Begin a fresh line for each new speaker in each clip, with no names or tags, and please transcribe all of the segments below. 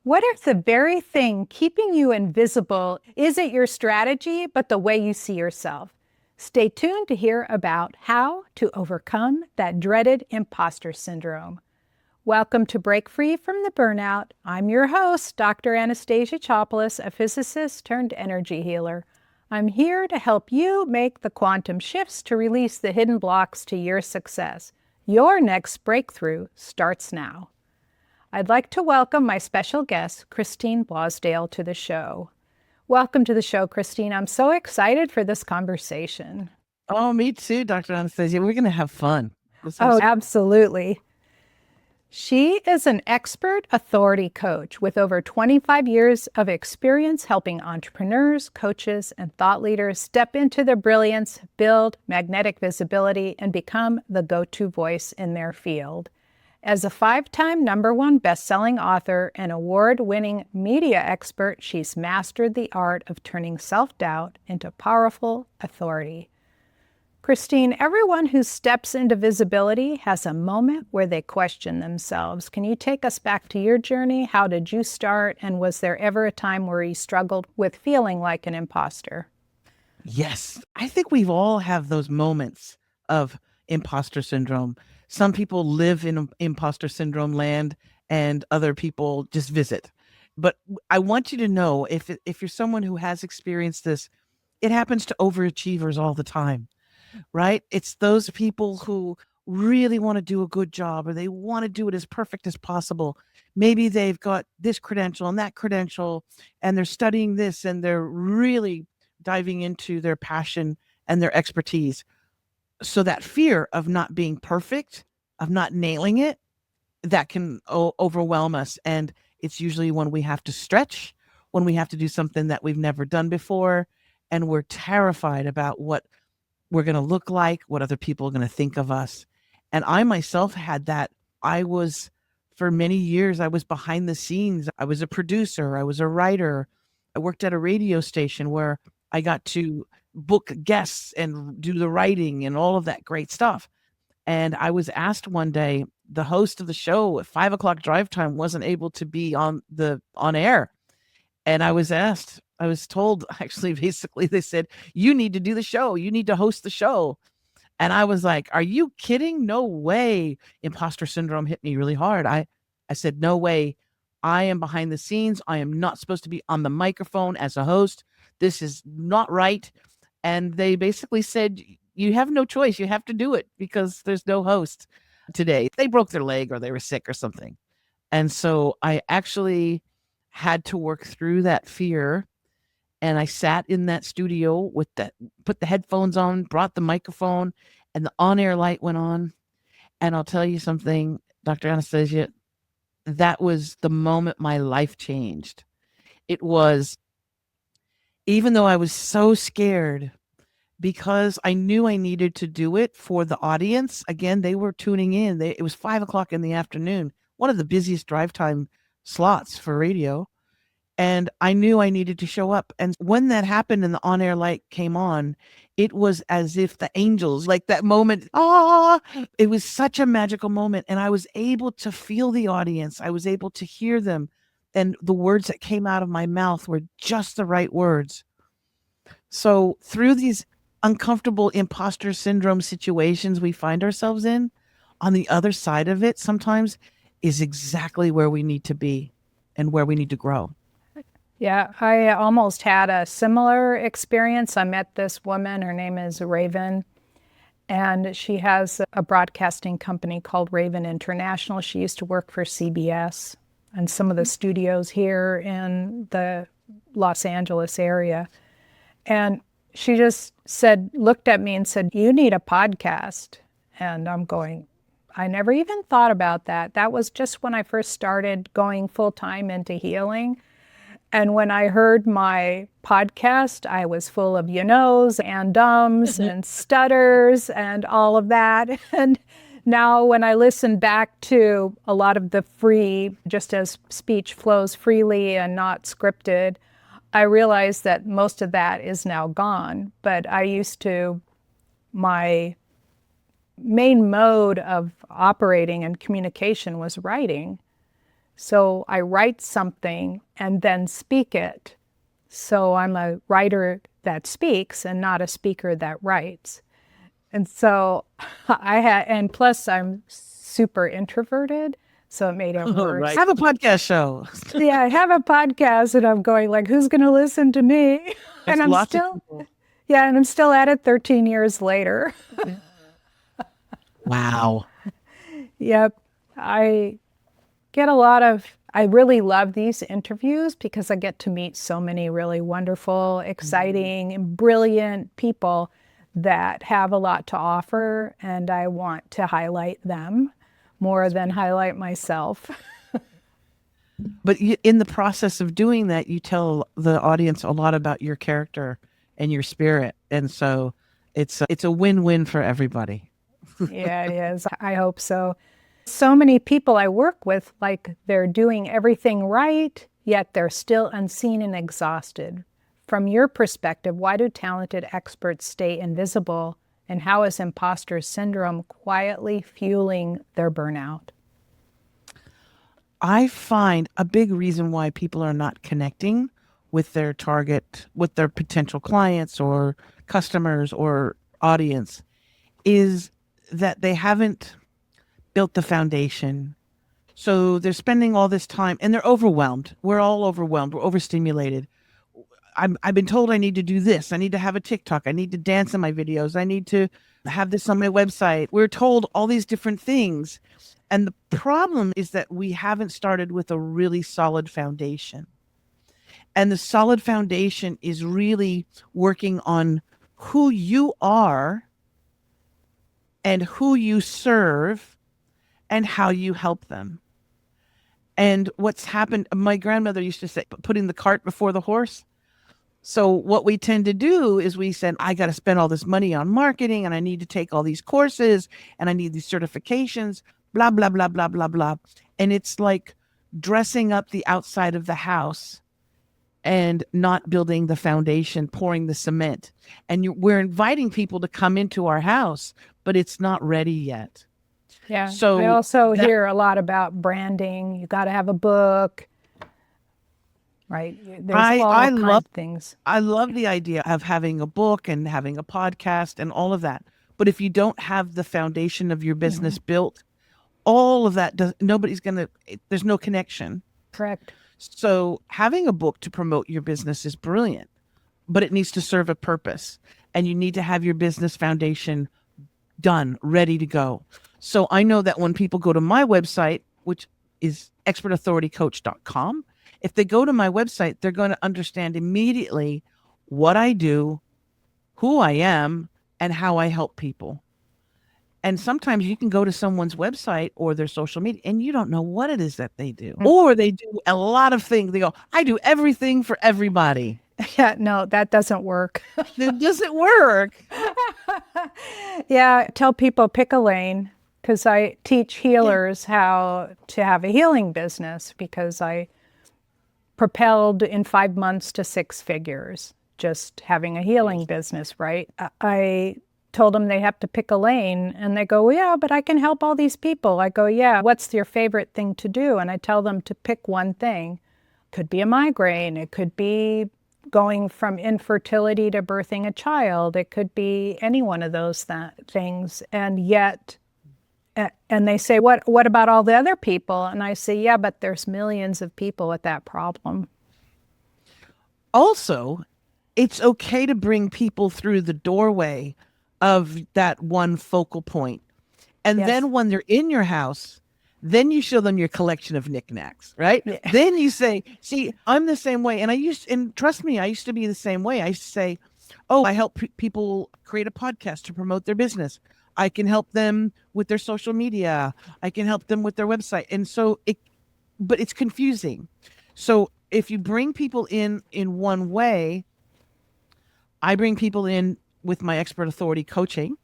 What if the very thing keeping you invisible isn't your strategy, but the way you see yourself? Stay tuned to hear about how to overcome that dreaded imposter syndrome. Welcome to Break Free from the Burnout. I'm your host, Dr. Anastasia Chopelas, a physicist turned energy healer. I'm here to help you make the quantum shifts to release the hidden blocks to your success. Your next breakthrough starts now. I'd like to welcome my special guest, Christine Blosdale, to the show. Welcome to the show, Christine. I'm so excited for this conversation.
Oh, me too, Dr. Anastasia. We're going to have fun.
Oh, absolutely. She is an expert authority coach with over 25 years of experience helping entrepreneurs, coaches, and thought leaders step into their brilliance, build magnetic visibility, and become the go-to voice in their field. As a 5-time #1 bestselling author and award-winning media expert, she's mastered the art of turning self-doubt into powerful authority. Christine, everyone who steps into visibility has a moment where they question themselves. Can you take us back to your journey? How did you start? And was there ever a time where you struggled with feeling like an imposter?
Yes, I think we've all have those moments of imposter syndrome. Some people live in imposter syndrome land and other people just visit. But I want you to know if you're someone who has experienced this, it happens to overachievers all the time, right? It's those people who really want to do a good job or they want to do it as perfect as possible. Maybe they've got this credential and that credential and they're studying this and they're really diving into their passion and their expertise. So that fear of not being perfect, of not nailing it, that can overwhelm us. And it's usually when we have to stretch, when we have to do something that we've never done before, and we're terrified about what we're going to look like, what other people are going to think of us. And I myself had that. For many years, I was behind the scenes. I was a producer, I was a writer. I worked at a radio station where I got to book guests and do the writing and all of that great stuff. And I was asked one day, the host of the show at 5 o'clock drive time wasn't able to be on air. And I was told, actually, basically, they said, you need to do the show. You need to host the show. And I was like, are you kidding? No way. Imposter syndrome hit me really hard. I said, no way. I am behind the scenes. I am not supposed to be on the microphone as a host. This is not right. And they basically said, you have no choice. You have to do it because there's no host today. They broke their leg or they were sick or something. And so I actually had to work through that fear. And I sat in that studio with that, put the headphones on, brought the microphone, and the on-air light went on. And I'll tell you something, Dr. Anastasia, that was the moment my life changed. It was, even though I was so scared, because I knew I needed to do it for the audience. Again, they were tuning in. It was 5 o'clock in the afternoon, one of the busiest drive time slots for radio. And I knew I needed to show up. And when that happened and the on air light came on, it was as if the angels, like that moment, it was such a magical moment. And I was able to feel the audience. I was able to hear them. And the words that came out of my mouth were just the right words. So through these uncomfortable imposter syndrome situations we find ourselves in, on the other side of it sometimes is exactly where we need to be and where we need to grow.
Yeah, I almost had a similar experience. I met this woman, her name is Raven, and she has a broadcasting company called Raven International. She used to work for CBS and some of the studios here in the Los Angeles area. And she just looked at me and said, you need a podcast. And I'm going, I never even thought about that. That was just when I first started going full time into healing. And when I heard my podcast, I was full of you knows and dumbs and stutters and all of that. And now when I listen back to a lot of the free, just as speech flows freely and not scripted, I realize that most of that is now gone. But my main mode of operating and communication was writing. So I write something and then speak it. So I'm a writer that speaks and not a speaker that writes. And so and plus I'm super introverted, so it made it worse.
Right. Have a podcast show.
Yeah, I have a podcast and I'm going like, who's going to listen to me? And I'm
Lots of
still,
people.
yeah, and I'm still at it 13 years later.
Wow.
Yep. I get a lot of, I really love these interviews because I get to meet so many really wonderful, exciting, and brilliant people that have a lot to offer, and I want to highlight them more than highlight myself.
But in the process of doing that, you tell the audience a lot about your character and your spirit. And so it's a win-win for everybody.
Yeah, it is. I hope so. So many people I work with, like they're doing everything right, yet they're still unseen and exhausted. From your perspective, why do talented experts stay invisible, and how is imposter syndrome quietly fueling their burnout?
I find a big reason why people are not connecting with their target, with their potential clients or customers or audience, is that they haven't built the foundation. So they're spending all this time and they're overwhelmed. We're all overwhelmed. We're overstimulated. I've been told I need to do this. I need to have a TikTok. I need to dance in my videos. I need to have this on my website. We're told all these different things. And the problem is that we haven't started with a really solid foundation. And the solid foundation is really working on who you are and who you serve and how you help them. And what's happened, my grandmother used to say, putting the cart before the horse. So what we tend to do is we said, I got to spend all this money on marketing and I need to take all these courses and I need these certifications, blah, blah, blah, blah, blah, blah. And it's like dressing up the outside of the house and not building the foundation, pouring the cement. And we're inviting people to come into our house, but it's not ready yet.
Yeah.
So
I also hear a lot about branding. You got to have a book, right? There's all kinds of things.
I love the idea of having a book and having a podcast and all of that. But if you don't have the foundation of your business built, all of that there's no connection.
Correct.
So having a book to promote your business is brilliant, but it needs to serve a purpose. And you need to have your business foundation done, ready to go. So I know that when people go to my website, which is expertauthoritycoach.com, if they go to my website, they're going to understand immediately what I do, who I am, and how I help people. And sometimes you can go to someone's website or their social media and you don't know what it is that they do. Or they do a lot of things. They go, I do everything for everybody.
Yeah, no, that doesn't work.
It doesn't work.
Yeah, tell people pick a lane, because I teach healers how to have a healing business, because I propelled in 5 months to 6 figures just having a healing business, right? I told them they have to pick a lane, and they go, well, yeah, but I can help all these people. I go, yeah, what's your favorite thing to do? And I tell them to pick one thing. Could be a migraine. It could be going from infertility to birthing a child. It could be any one of those things. And yet, and they say, what about all the other people? And I say, yeah, but there's millions of people with that problem.
Also, it's okay to bring people through the doorway of that one focal point. And then when they're in your house, then you show them your collection of knickknacks, right? Yeah. Then you say, see, I'm the same way. And trust me, I used to be the same way. I used to say, oh, I help people create a podcast to promote their business. I can help them with their social media. I can help them with their website. And so but it's confusing. So if you bring people in one way, I bring people in with my expert authority coaching.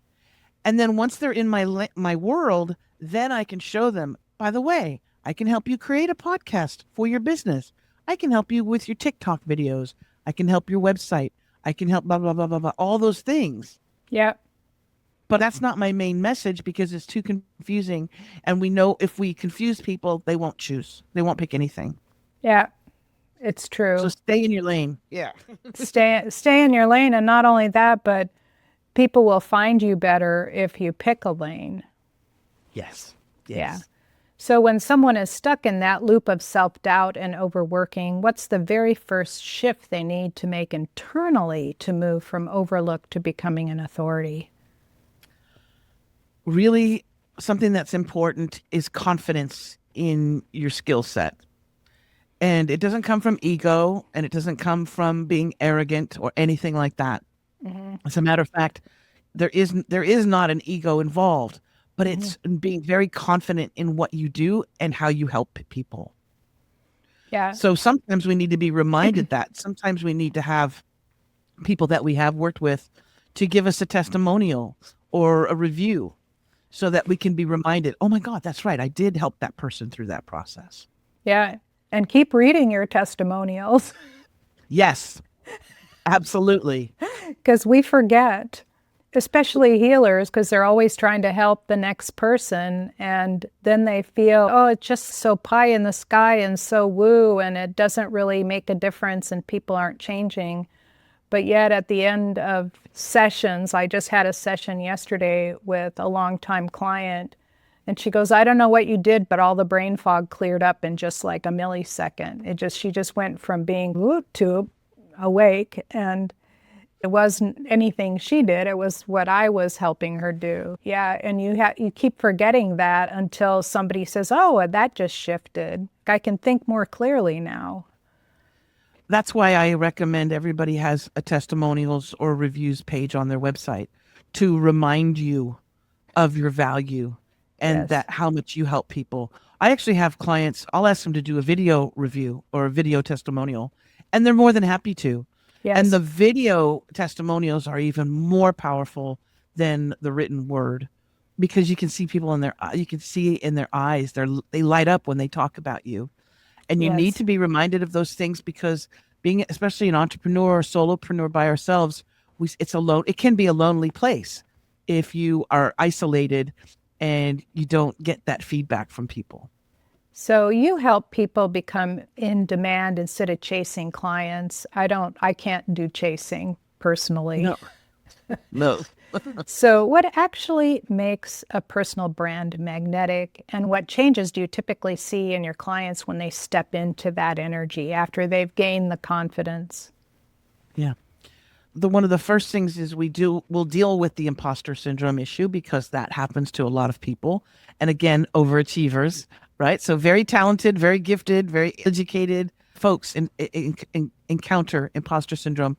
And then once they're in my world, then I can show them, by the way, I can help you create a podcast for your business. I can help you with your TikTok videos. I can help your website. I can help blah, blah, blah, blah, blah, all those things.
Yeah.
But that's not my main message because it's too confusing. And we know if we confuse people, they won't choose. They won't pick anything.
Yeah, it's
So
true.
stay in your lane. Yeah.
Stay in your lane, and not only that, but people will find you better if you pick a lane.
Yes.
Yeah.
Yes.
So when someone is stuck in that loop of self-doubt and overworking, what's the very first shift they need to make internally to move from overlooked to becoming an authority?
Really, something that's important is confidence in your skill set. And it doesn't come from ego, and it doesn't come from being arrogant or anything like that. As a matter of fact, there is not an ego involved, but it's in being very confident in what you do and how you help people.
Yeah.
So sometimes we need to be reminded that. Sometimes we need to have people that we have worked with to give us a testimonial or a review so that we can be reminded, oh my God, that's right. I did help that person through that process.
Yeah. And keep reading your testimonials
Yes, absolutely.
because we forget, especially healers, because they're always trying to help the next person. And then they feel, oh, it's just so pie in the sky and so woo, and it doesn't really make a difference and people aren't changing. But yet at the end of sessions, I just had a session yesterday with a longtime client, and she goes, I don't know what you did, but all the brain fog cleared up in just like a millisecond. She just went from being woo to awake, and it wasn't anything she did, it was what I was helping her do. Yeah, and you keep forgetting that until somebody says, oh, that just shifted. I can think more clearly now.
That's why I recommend everybody has a testimonials or reviews page on their website to remind you of your value and
Yes.
that how much you help people. I actually have clients, I'll ask them to do a video review or a video testimonial, and they're more than happy to. And
Yes.
the video testimonials are even more powerful than the written word because you can see people in you can see in their eyes, they light up when they talk about you. And you need
Yes.
to be reminded of those things because being, especially an entrepreneur or solopreneur by ourselves, it can be a lonely place if you are isolated and you don't get that feedback from people.
So you help people become in demand instead of chasing clients. I can't do chasing personally.
No, no.
So what actually makes a personal brand magnetic, and what changes do you typically see in your clients when they step into that energy after they've gained the confidence?
Yeah. One of the first things is we'll deal with the imposter syndrome issue because that happens to a lot of people. And again, overachievers, right? So very talented, very gifted, very educated folks encounter imposter syndrome.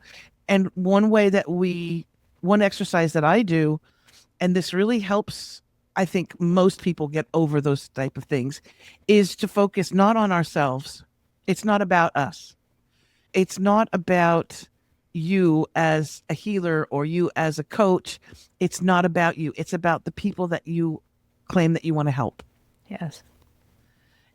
And one exercise that I do, and this really helps, I think most people get over those type of things, is to focus not on ourselves. It's not about us. It's not about you as a healer or you as a coach. It's not about you. It's about the people that you claim that you want to help.
Yes.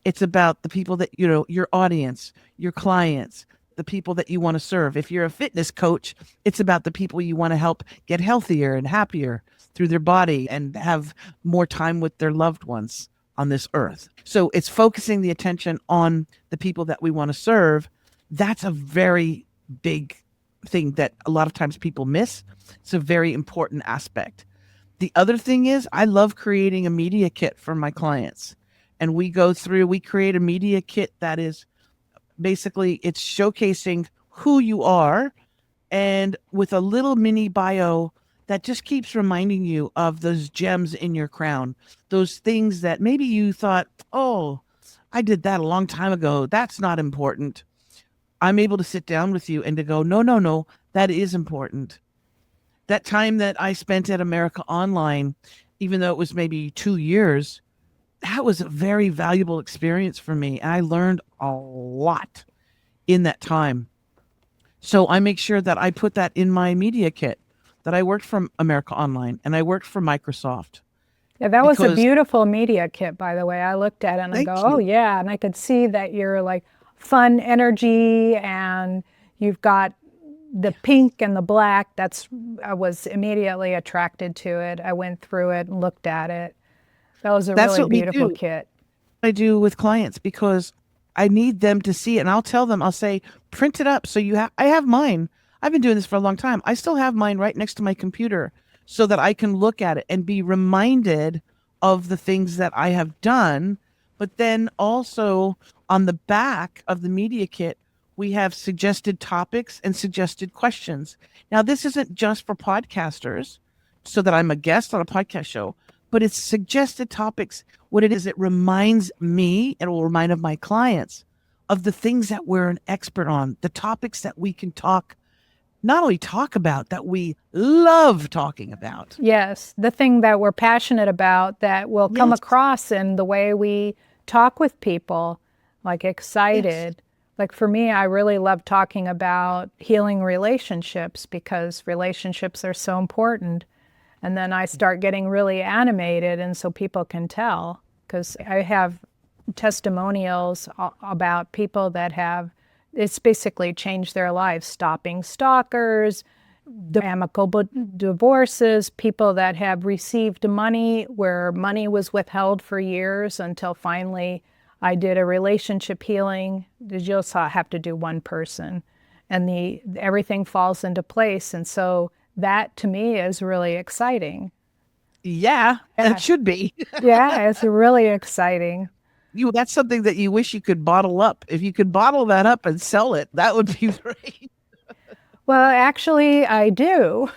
It's about the people that, your audience, your clients, the people that you want to serve. If you're a fitness coach, it's about the people you want to help get healthier and happier through their body and have more time with their loved ones on this earth. So it's focusing the attention on the people that we want to serve. That's a very big thing that a lot of times people miss. It's a very important aspect. The other thing is I love creating a media kit for my clients. And we create a media kit that is basically it's showcasing who you are and with a little mini bio that just keeps reminding you of those gems in your crown, those things that maybe you thought, oh, I did that a long time ago. That's not important. I'm able to sit down with you and to go, no, no, no, that is important. That time that I spent at America Online, even though it was maybe 2 years, that was a very valuable experience for me. And I learned a lot in that time. So I make sure that I put that in my media kit, that I worked from America Online and I worked for Microsoft.
Yeah, that was a
Because
beautiful media kit, by the way. I looked at it and I go,
thank
oh,
you.
yeah. And I could see that you're like fun energy and you've got the pink and the black, I was immediately attracted to it. I went through it and looked at it. That was a
That's
really
what we
beautiful
do.
kit.
I do with clients because I need them to see it. And I'll tell them, I'll say, print it up. So I have mine. I've been doing this for a long time. I still have mine right next to my computer so that I can look at it and be reminded of the things that I have done. But then also on the back of the media kit, we have suggested topics and suggested questions. Now, this isn't just for podcasters so that I'm a guest on a podcast show, but it's suggested topics. What it is, it reminds me, and it will remind of my clients of the things that we're an expert on, the topics that we can not only talk about, that we love talking about.
Yes, the thing that we're passionate about that will come
Yes.
across in the way we talk with people, like excited.
Yes.
Like for me, I really love talking about healing relationships because relationships are so important. And then I start getting really animated, and so people can tell because I have testimonials about people that it's basically changed their lives, stopping stalkers, the amicable divorces, people that have received money where money was withheld for years until finally I did a relationship healing. You just have to do one person, and everything falls into place. And so that to me is really exciting.
Yeah, it should be.
Yeah, it's really exciting.
That's something that you wish you could bottle up. If you could bottle that up and sell it, that would be great.
Well, actually, I do.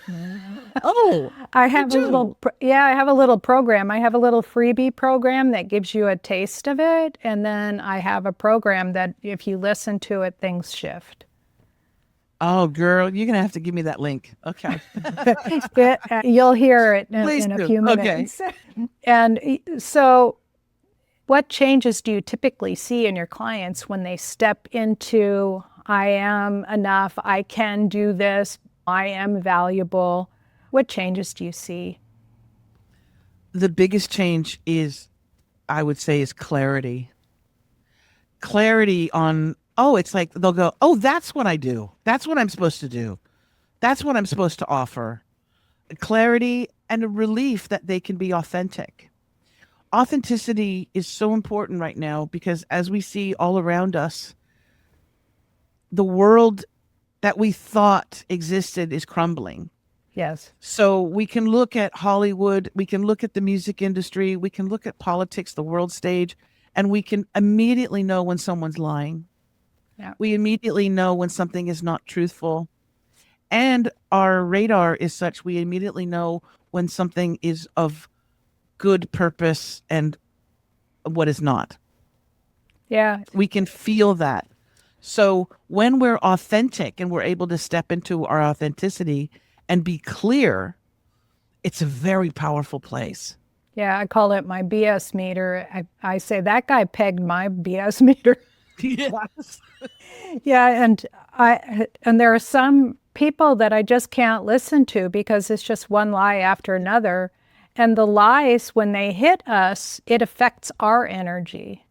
Oh,
I have a little, I have a little program. I have a little freebie program that gives you a taste of it. And then I have a program that if you listen to it, things shift.
Oh, girl, you're going to have to give me that link. Okay.
You'll hear it
Please
in a
do.
few minutes. Okay. And so what changes do you typically see in your clients when they step into, I am enough, I can do this, I am valuable? What changes do you see?
The biggest change I would say, is clarity. Clarity on, it's like they'll go, oh, that's what I do. That's what I'm supposed to do. That's what I'm supposed to offer. Clarity and a relief that they can be authentic. Authenticity is so important right now because as we see all around us, the world that we thought existed is crumbling.
Yes.
So we can look at Hollywood, we can look at the music industry, we can look at politics, the world stage, and we can immediately know when someone's lying.
Yeah.
We immediately know when something is not truthful. And our radar is such, we immediately know when something is of good purpose and what is not.
Yeah.
We can feel that. So when we're authentic and we're able to step into our authenticity and be clear, it's a very powerful place.
Yeah, I call it my BS meter. I say that guy pegged my BS meter.
Yes.
Yeah, and there are some people that I just can't listen to because it's just one lie after another. And the lies, when they hit us, it affects our energy.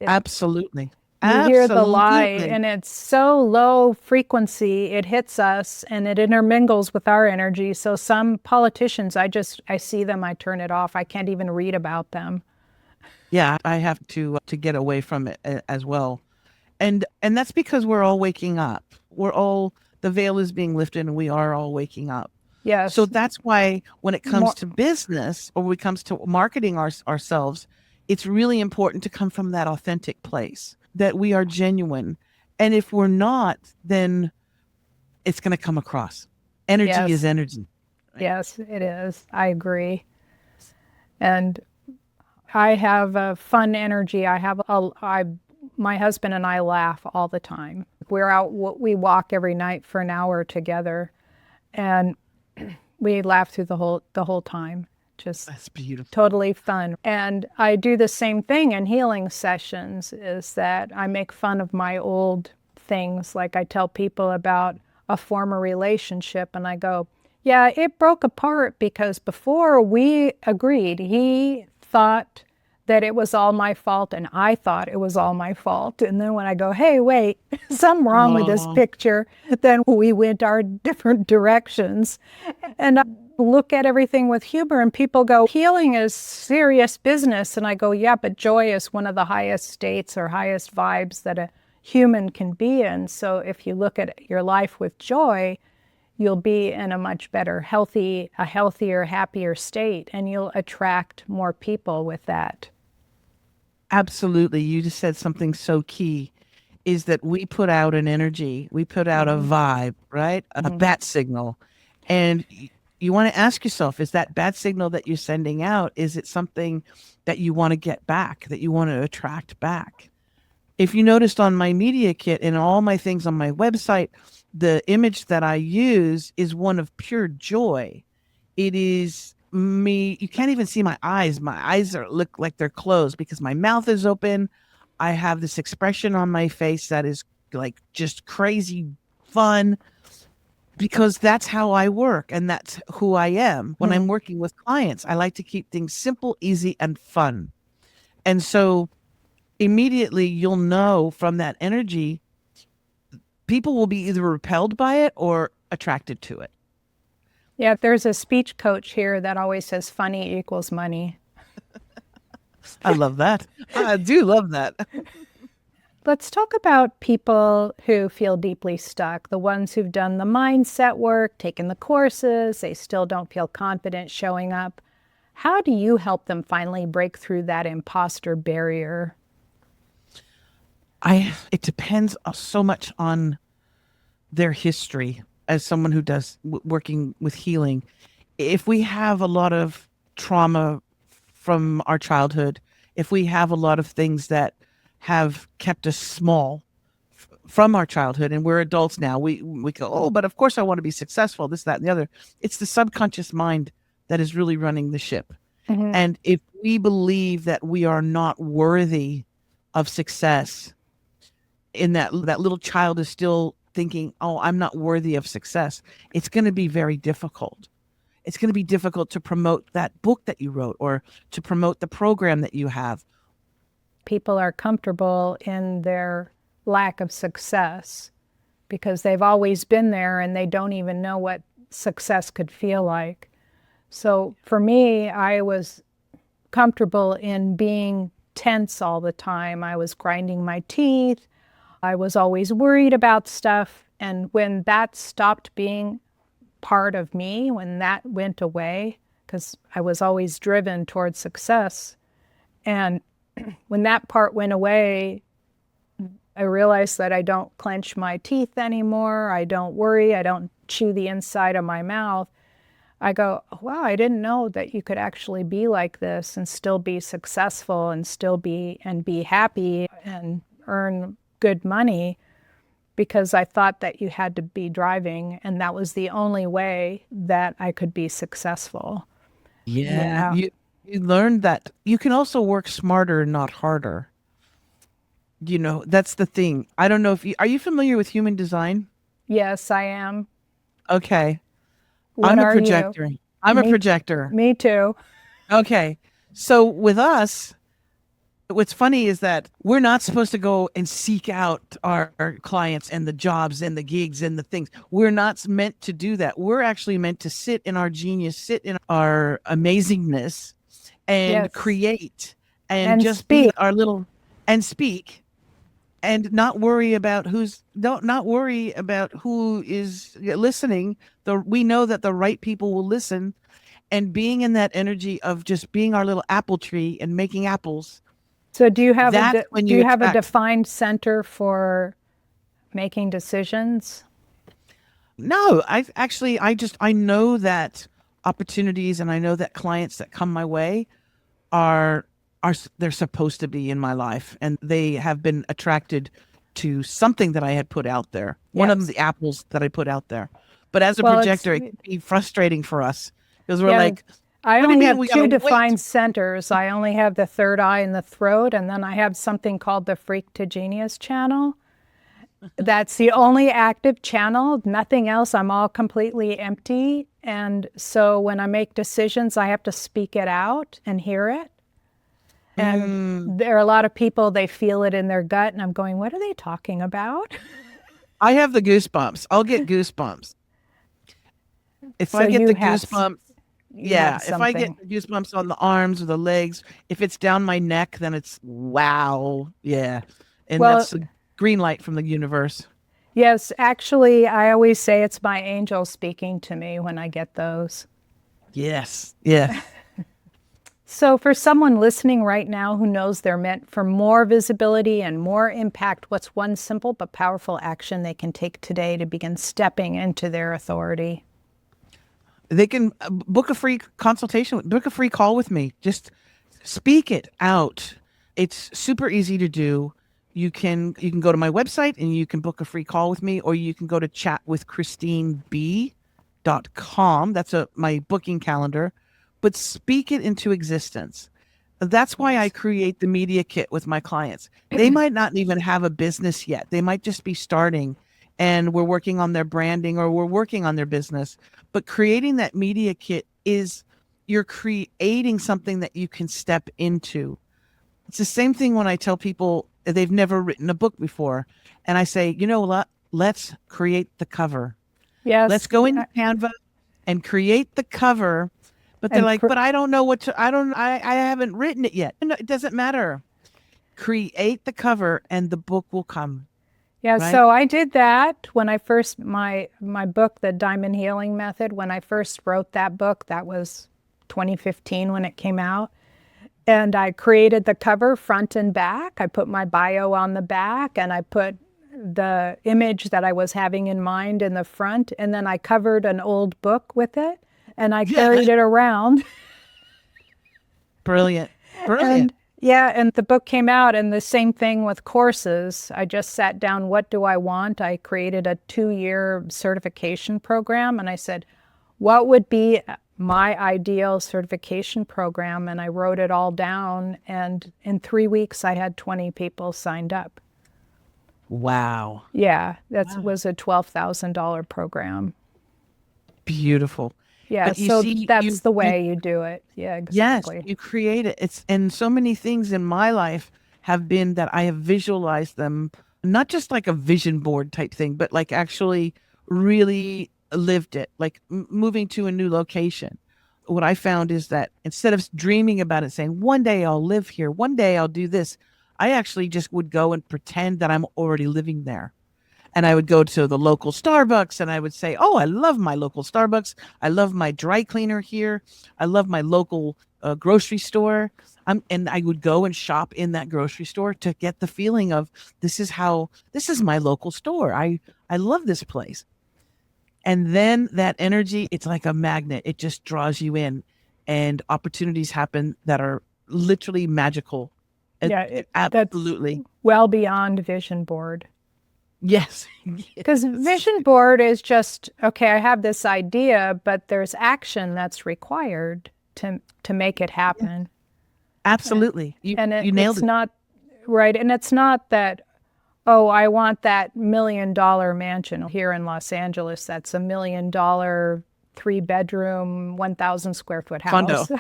Absolutely.
You hear the lie, and it's so low frequency, it hits us, and it intermingles with our energy. So some politicians, I see them, I turn it off. I can't even read about them.
Yeah, I have to get away from it as well. And that's because we're all waking up. The veil is being lifted and we are all waking up.
Yes.
So that's why when it comes to business or when it comes to marketing ourselves, it's really important to come from that authentic place, that we are genuine. And if we're not, then it's going to come across. Energy is energy.
Right? Yes, it is. I agree. And I have a fun energy. My husband and I laugh all the time. We walk every night for an hour together, and we laugh through the whole time.
That's beautiful.
Totally fun. And I do the same thing in healing sessions, is that I make fun of my old things. Like I tell people about a former relationship and I go, yeah, it broke apart because before we agreed, he thought that it was all my fault, and I thought it was all my fault. And then when I go, hey, wait, something wrong with this
Oh,
picture, then we went our different directions. And I look at everything with humor, and people go, healing is serious business. And I go, yeah, but joy is one of the highest states or highest vibes that a human can be in. So if you look at your life with joy, you'll be in a much better, healthier, happier state, and you'll attract more people with that.
absolutely. You just said something so key is that we put out an energy, we put out a
Mm-hmm.
vibe, right? A
Mm-hmm.
bat signal. And you want to ask yourself, is that bat signal that you're sending out, is it something that you want to get back, that you want to attract back? If you noticed on my media kit and all my things on my website, the image that I use is one of pure joy. It is me. You can't even see my eyes. My eyes look like they're closed because my mouth is open. I have this expression on my face that is like just crazy fun because that's how I work and that's who I am. When I'm working with clients, I like to keep things simple, easy, and fun. And so immediately you'll know from that energy, people will be either repelled by it or attracted to it.
Yeah, there's a speech coach here that always says funny equals money.
I love that. I do love that.
Let's talk about people who feel deeply stuck, the ones who've done the mindset work, taken the courses, they still don't feel confident showing up. How do you help them finally break through that imposter barrier?
It depends so much on their history as someone who does working with healing. If we have a lot of trauma from our childhood, if we have a lot of things that have kept us small from our childhood and we're adults now, we go, oh, but of course I want to be successful, this, that, and the other. It's the subconscious mind that is really running the ship.
Mm-hmm.
And if we believe that we are not worthy of success, in that little child is still thinking, oh, I'm not worthy of success, it's going to be very difficult. It's going to be difficult to promote that book that you wrote or to promote the program that you have.
People are comfortable in their lack of success because they've always been there and they don't even know what success could feel like. So for me, I was comfortable in being tense all the time. I was grinding my teeth. I was always worried about stuff. And when that stopped being part of me, when that went away, because I was always driven towards success, and when that part went away, I realized that I don't clench my teeth anymore. I don't worry. I don't chew the inside of my mouth. I go, wow, I didn't know that you could actually be like this and still be successful and still be happy and earn good money, because I thought that you had to be driving and that was the only way that I could be successful.
Yeah,
Yeah.
you learned that you can also work smarter, not harder. That's the thing. I don't know if you are you familiar with human design?
Yes, I am.
Okay.
What
I'm a
are you?
projector. I'm a
Me,
projector.
me too.
Okay. So with us, what's funny is that we're not supposed to go and seek out our clients and the jobs and the gigs and the things. We're not meant to do that. We're actually meant to sit in our genius, sit in our amazingness and
Yes.
create and
And
just be
speak.
our little and speak and not worry about not worry about who is listening. We know that the right people will listen, and being in that energy of just being our little apple tree and making apples,
So do you have
that's when
do
you
you have a
attract.
defined center for making decisions?
No, I know that opportunities and I know that clients that come my way are they're supposed to be in my life and they have been attracted to something that I had put out there. One of them,
Yes.
the apples that I put out there. But as a
Well, it's
projector, it can be frustrating for us because we're
yeah.
like,
I
what do you
only
mean
have
we
two
gotta wait?
defined centers. I only have the third eye and the throat, and then I have something called the freak to genius channel. That's the only active channel, nothing else. I'm all completely empty. And so when I make decisions, I have to speak it out and hear it. And there are a lot of people, they feel it in their gut, and I'm going, what are they talking about?
I have the goosebumps. I'll get goosebumps. If
So
I get the
you have
goosebumps,
you have
yeah, if I get
something.
the goosebumps on the arms or the legs, if it's down my neck, then it's wow. Yeah. And
Well,
that's a green light from the universe.
yes, actually, I always say it's my angel speaking to me when I get those.
Yes. Yes.
So, for someone listening right now who knows they're meant for more visibility and more impact, what's one simple but powerful action they can take today to begin stepping into their authority?
They can book a free consultation, book a free call with me. Just speak it out. It's super easy to do. You can go to my website and you can book a free call with me, or you can go to chatwithchristineb.com. That's my booking calendar. But speak it into existence. That's why I
Yes.
create the media kit with my clients. They might not even have a business yet. They might just be starting, and we're working on their branding or we're working on their business. But creating that media kit is you're creating something that you can step into. It's the same thing when I tell people they've never written a book before. And I say, you know what? Let's create the cover. Let's
Yes.
go into Canva and create the cover. But they're
And
like,
for,
but I don't know what to, I haven't written it yet. No, it doesn't matter. Create the cover and the book will come,
yeah,
right?
so I did that when I first my book, The Diamond Healing Method, when I first wrote that book, that was 2015 when it came out. And I created the cover front and back. I put my bio on the back and I put the image that I was having in mind in the front. And then I covered an old book with it and I
Yeah.
carried it around.
Brilliant. Brilliant.
And yeah, and the book came out, and the same thing with courses. I just sat down, what do I want? I created a 2-year certification program, and I said, what would be my ideal certification program? And I wrote it all down, and in 3 weeks, I had 20 people signed up.
Wow.
Yeah, that
Wow.
was a $12,000 program.
Beautiful.
Yeah,
But you
so
see,
that's the
you
way you do it. Yeah,
yes,
exactly.
you create it. It's and so many things in my life have been that I have visualized them, not just like a vision board type thing, but like actually really lived it, like moving to a new location. What I found is that instead of dreaming about it, saying, one day I'll live here, one day I'll do this, I actually just would go and pretend that I'm already living there. And I would go to the local Starbucks and I would say, oh, I love my local Starbucks. I love my dry cleaner here. I love my local grocery store. And I would go and shop in that grocery store to get the feeling of this is my local store. I love this place. And then that energy, it's like a magnet. It just draws you in, and opportunities happen that are literally magical.
Yeah, that's
Absolutely.
well beyond vision board.
Yes.
Because
Yes.
vision board is just, okay, I have this idea, but there's action that's required to make it
Yeah.
happen.
Absolutely.
And
You nailed
it's
it.
not right. And it's not that, oh, I want that $1 million mansion here in Los Angeles. That's $1 million, 3 bedroom, 1,000 square foot
Condo.
house.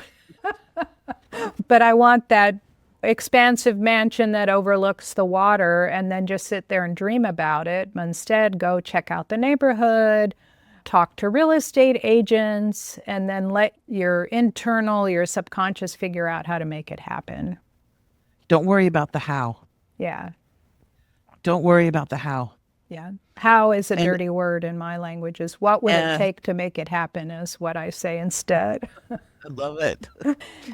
But I want that expansive mansion that overlooks the water and then just sit there and dream about it. Instead, go check out the neighborhood, talk to real estate agents, and then let your subconscious figure out how to make it happen.
Don't worry about the how.
Yeah.
Don't worry about the how.
Yeah. How is a
And
dirty word in my language is what would it take to make it happen is what I say instead.
I love it.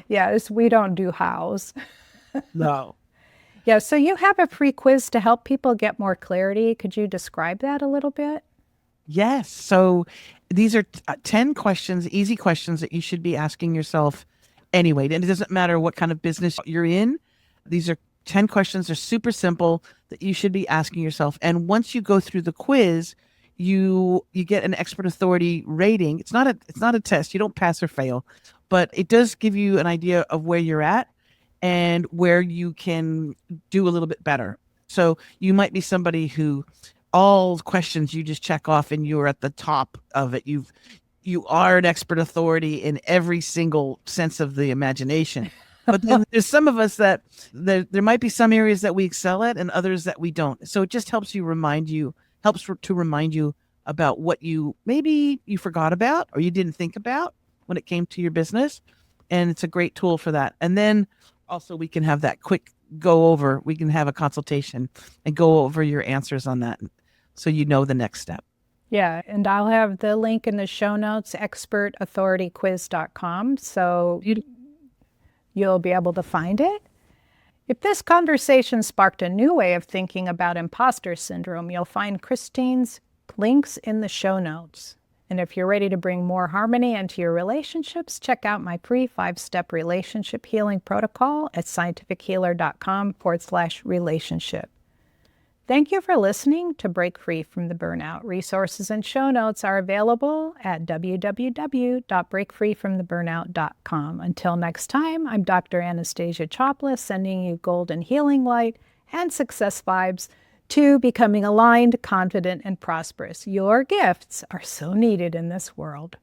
Yes, we don't do hows.
No.
Yeah, so you have a free quiz to help people get more clarity. Could you describe that a little bit?
Yes. So these are 10 questions, easy questions that you should be asking yourself anyway. And it doesn't matter what kind of business you're in. These are 10 questions. They're super simple that you should be asking yourself. And once you go through the quiz, you get an expert authority rating. It's not a test. You don't pass or fail, but it does give you an idea of where you're at and where you can do a little bit better. So you might be somebody who all questions you just check off and you're at the top of it. You are an expert authority in every single sense of the imagination. But then there's some of us that there might be some areas that we excel at and others that we don't. So it just helps to remind you about what maybe you forgot about or you didn't think about when it came to your business. And it's a great tool for that. And then also we can have that quick we can have a consultation and go over your answers on that. So you know the next step.
Yeah, and I'll have the link in the show notes, expertauthorityquiz.com. So you'll be able to find it. If this conversation sparked a new way of thinking about imposter syndrome, you'll find Christine's links in the show notes. And if you're ready to bring more harmony into your relationships, check out my free 5-step relationship healing protocol at scientifichealer.com/relationship. Thank you for listening to Break Free from the Burnout. Resources and show notes are available at www.breakfreefromtheburnout.com. Until next time, I'm Dr. Anastasia Chopelas, sending you golden healing light and success vibes to becoming aligned, confident, and prosperous. Your gifts are so needed in this world.